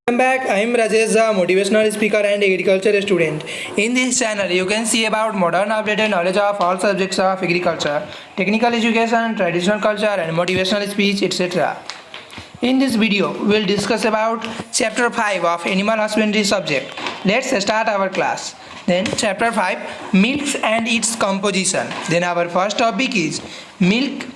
Welcome back. I am Rajesh, a motivational speaker and agriculture student. In this channel, you can see about modern updated knowledge of all subjects of agriculture, technical education, traditional culture, and motivational speech, etc. In this video, we will discuss about chapter 5 of animal husbandry subject. Let's start our class. Then chapter 5, milks and its composition. Then our first topic is milk.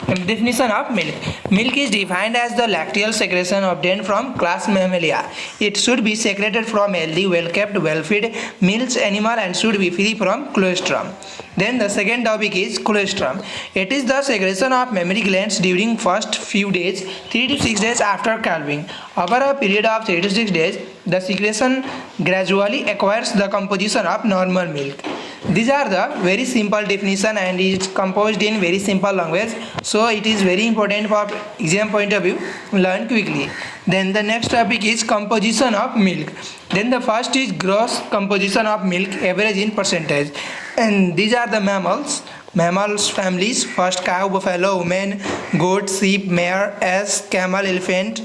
Definition of milk. Milk is defined as the lacteal secretion obtained from class Mammalia. It should be secreted from healthy, well-kept, well-fed males animal and should be free from colostrum. Then the second topic is colostrum. It is the secretion of mammary glands during first few days, 3 to 6 days after calving. Over a period of 3 to 6 days, the secretion gradually acquires the composition of normal milk. These are the very simple definition and it's composed in very simple language, so it is very important for exam point of view. Learn quickly. Then the next topic is composition of milk. Then the first is gross composition of milk, average in percentage, and these are the mammals families. First, cow, buffalo, woman, goat, sheep, mare, ass, camel, elephant,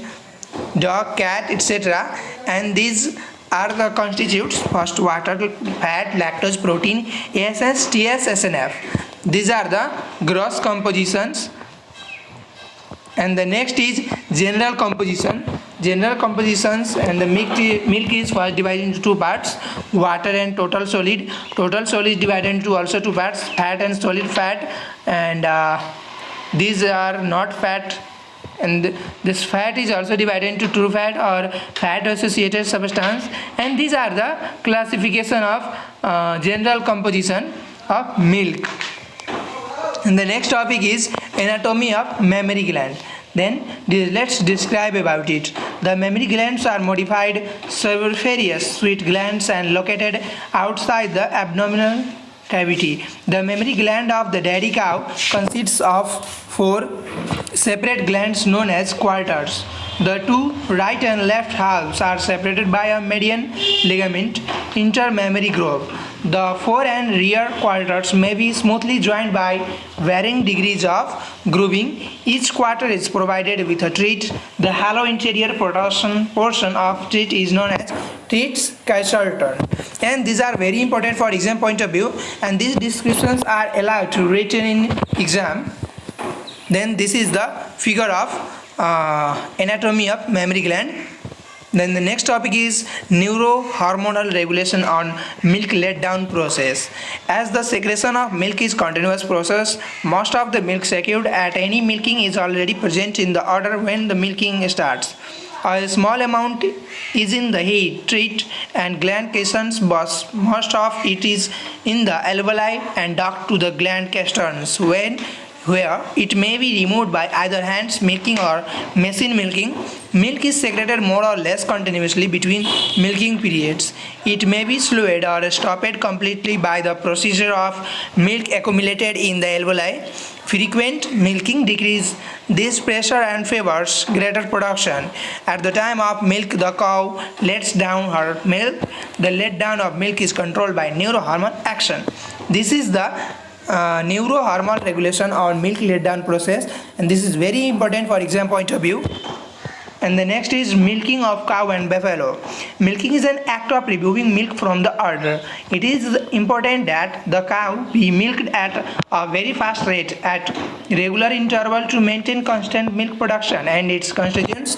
dog, cat, etc. And these are the constitutes. First, water, fat, lactose, protein, ASS, TS, SNF. These are the gross compositions. And the next is general composition. General compositions, and the milk is first divided into two parts: water and total solid. Total solid is divided into also two parts: fat and solid fat. And these are not fat. And this fat is also divided into true fat or fat associated substance. And these are the classification of general composition of milk. And the next topic is anatomy of mammary gland. Then let's describe about it. The mammary glands are modified sebaceous sweat glands and located outside the abdominal cavity. The mammary gland of the dairy cow consists of 4 separate glands known as quarters. The two right and left halves are separated by a median ligament intermammary groove. The fore and rear quarters may be smoothly joined by varying degrees of grooving. Each quarter is provided with a teat. The hollow interior portion of teat is known as teat's caesarton. And these are very important for exam point of view, and these descriptions are allowed to written in exam. Then this is the figure of anatomy of mammary gland. Then the next topic is neurohormonal regulation on milk letdown process. As the secretion of milk is continuous process, most of the milk secured at any milking is already present in the order when the milking starts. A small amount is in the head, teat and gland caissons, but most of it is in the alveoli and duct to the gland casterns, where it may be removed by either hands milking or machine milking. Milk is secreted more or less continuously between milking periods. It may be slowed or stopped completely by the procedure of milk accumulated in the alveoli. Frequent milking decreases this pressure and favors greater production. At the time of milk, the cow lets down her milk. The letdown of milk is controlled by neurohormone action. This is the neurohormonal regulation on milk letdown process, and this is very important for exam point of view. And the next is milking of cow and buffalo. Milking is an act of removing milk from the udder. It is important that the cow be milked at a very fast rate at regular interval to maintain constant milk production, and its constituents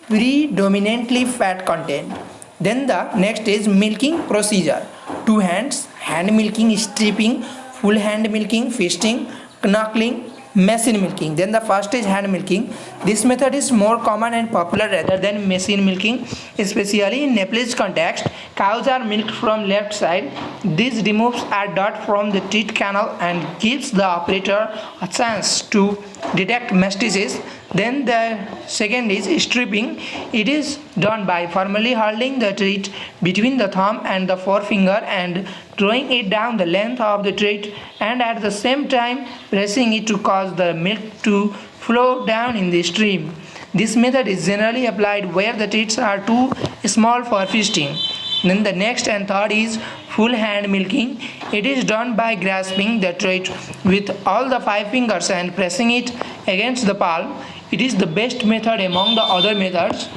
predominantly fat content. Then the next is milking procedure: 2 hands, hand milking, stripping, full hand milking, fisting, knuckling, machine milking. Then the first is hand milking. This method is more common and popular rather than machine milking, especially in Nepalese context. Cows are milked from left side. This removes a dirt from the teat canal and gives the operator a chance to detect mastitis. Then the second is stripping. It is done by firmly holding the teat between the thumb and the forefinger and drawing it down the length of the teat, and at the same time pressing it to cause the milk to flow down in the stream. This method is generally applied where the teats are too small for feasting. Then the next and third is full hand milking. It is done by grasping the teat with all the 5 fingers and pressing it against the palm. It is the best method among the other methods.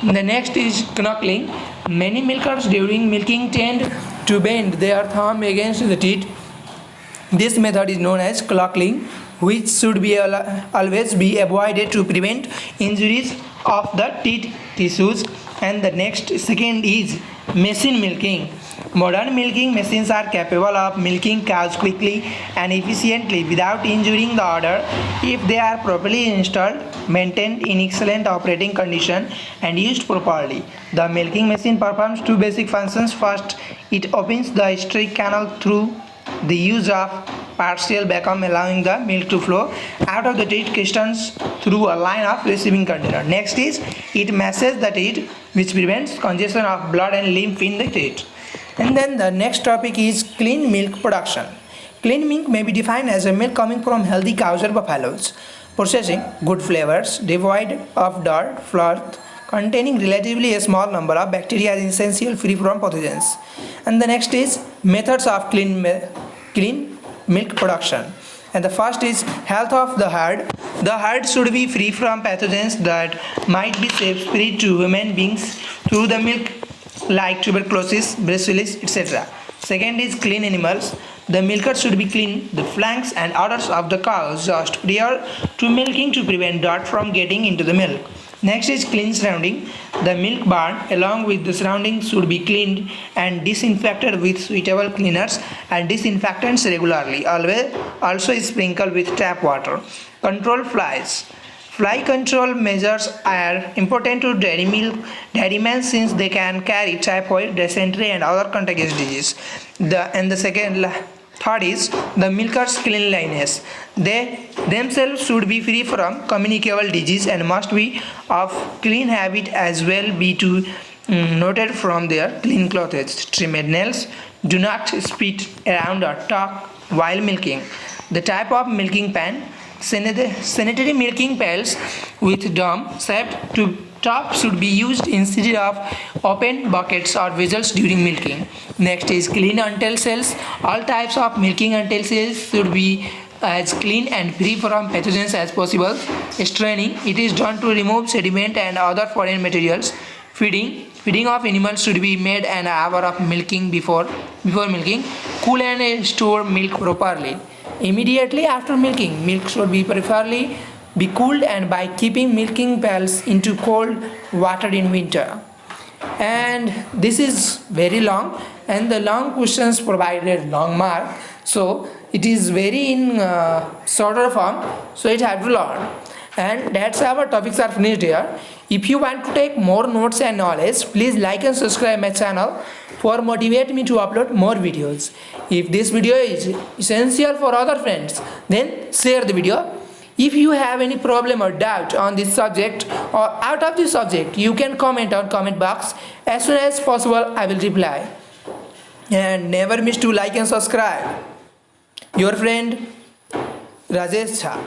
The next is knuckling. Many milkers during milking tend to bend their thumb against the teeth. This method is known as knuckling, which should be always be avoided to prevent injuries of the teeth tissues. And the next second is machine milking. Modern milking machines are capable of milking cows quickly and efficiently without injuring the udder if they are properly installed, maintained in excellent operating condition, and used properly. The milking machine performs two basic functions. First, it opens the gastric canal through the use of partial vacuum, allowing the milk to flow out of the teeth crystals through a line of receiving container. Next is it masses the teeth, which prevents congestion of blood and lymph in the teeth. And then the next topic is clean milk production. Clean milk may be defined as a milk coming from healthy cows or buffaloes, possessing good flavors, devoid of dirt, froth, containing relatively a small number of bacteria is essential, free from pathogens. And the next is methods of clean milk production. And the first is health of the herd. The herd should be free from pathogens that might be spread to human beings through the milk, like tuberculosis, brucellosis, etc. Second is clean animals. The milker should be clean the flanks and udders of the cows just prior to milking to prevent dirt from getting into the milk. Next is clean surrounding. The milk barn along with the surroundings should be cleaned and disinfected with suitable cleaners and disinfectants regularly. Always also sprinkle with tap water. Control flies. Fly control measures are important to dairymen since they can carry typhoid, dysentery, and other contagious diseases. Third is the milkers' cleanliness. They themselves should be free from communicable disease and must be of clean habit as well be to noted from their clean clothes. Trimmed nails. Do not spit around or talk while milking. The type of milking pan. Sanitary milking pails with dome shaped to top should be used instead of open buckets or vessels during milking. Next is clean utensils. All types of milking utensils should be as clean and free from pathogens as possible. Straining. It is done to remove sediment and other foreign materials. Feeding of animals should be made an hour of milking before milking. Cool and store milk properly. Immediately after milking, milk should be preferably be cooled and by keeping milking pails into cold water in winter. And this is very long, and the long questions provided long mark, so it is very in shorter form, so it have to learn. And that's our topics are finished here. If you want to take more notes and knowledge, please like and subscribe my channel for motivate me to upload more videos. If this video is essential for other friends, then share the video. If you have any problem or doubt on this subject or out of this subject, you can comment on comment box. As soon as possible, I will reply. And never miss to like and subscribe. Your friend Rajesh Jha.